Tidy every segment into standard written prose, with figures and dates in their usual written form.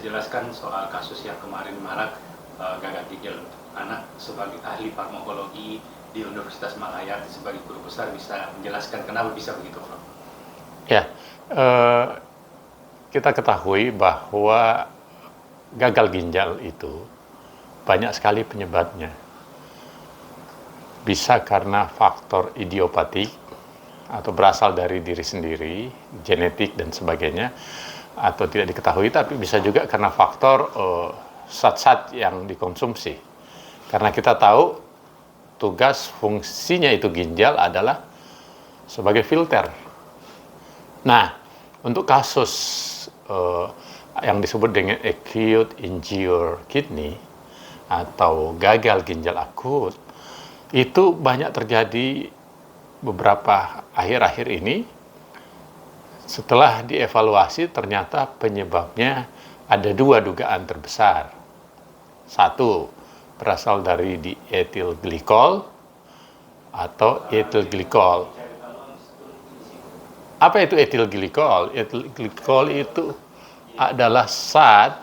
menjelaskan soal kasus yang kemarin marak gagal ginjal anak. Sebagai ahli farmakologi di Universitas Malaya, sebagai guru besar, bisa menjelaskan kenapa bisa begitu, Prof? Ya, kita ketahui bahwa gagal ginjal itu banyak sekali penyebabnya. Bisa karena faktor idiopatik atau berasal dari diri sendiri, genetik dan sebagainya, atau tidak diketahui, tapi bisa juga karena faktor zat-zat yang dikonsumsi. Karena kita tahu tugas fungsinya itu ginjal adalah sebagai filter. Nah, untuk kasus yang disebut dengan acute injury kidney atau gagal ginjal akut, itu banyak terjadi beberapa akhir-akhir ini. Setelah dievaluasi, ternyata penyebabnya ada dua dugaan terbesar. Satu, berasal dari diethyl glycol atau ethyl glycol. Apa itu ethyl glycol? Ethyl glycol itu adalah zat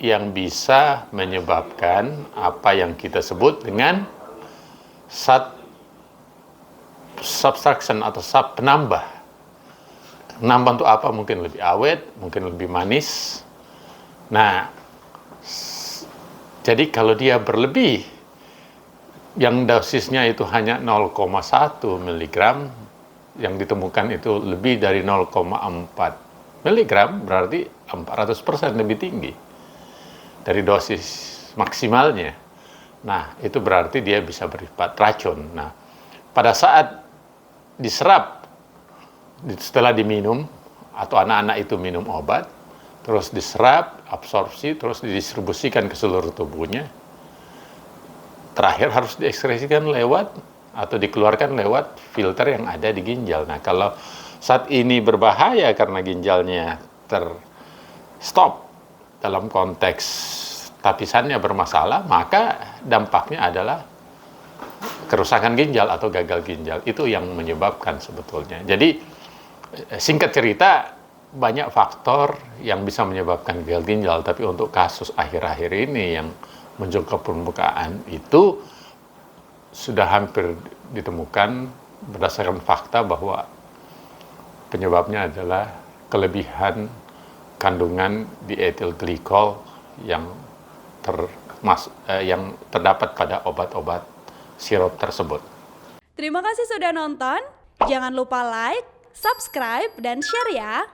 yang bisa menyebabkan apa yang kita sebut dengan zat subtraction atau penambah. Penambah untuk apa? Mungkin lebih awet, mungkin lebih manis. Nah, jadi kalau dia berlebih, yang dosisnya itu hanya 0,1 mg, yang ditemukan itu lebih dari 0,4 mg, berarti 400% lebih tinggi dari dosis maksimalnya. Nah, itu berarti dia bisa bersifat racun. Nah, pada saat diserap, setelah diminum, atau anak-anak itu minum obat, terus diserap, absorpsi, terus didistribusikan ke seluruh tubuhnya. Terakhir harus diekskresikan lewat atau dikeluarkan lewat filter yang ada di ginjal. Nah, kalau saat ini berbahaya karena ginjalnya terstop dalam konteks tapisannya bermasalah, maka dampaknya adalah kerusakan ginjal atau gagal ginjal. Itu yang menyebabkan sebetulnya. Jadi, singkat cerita, banyak faktor yang bisa menyebabkan gagal ginjal, tapi untuk kasus akhir-akhir ini yang muncul ke permukaan itu sudah hampir ditemukan berdasarkan fakta bahwa penyebabnya adalah kelebihan kandungan diethyl glycol yang terdapat pada obat-obat sirup tersebut. Terima kasih sudah nonton. Jangan lupa like, subscribe, dan share ya.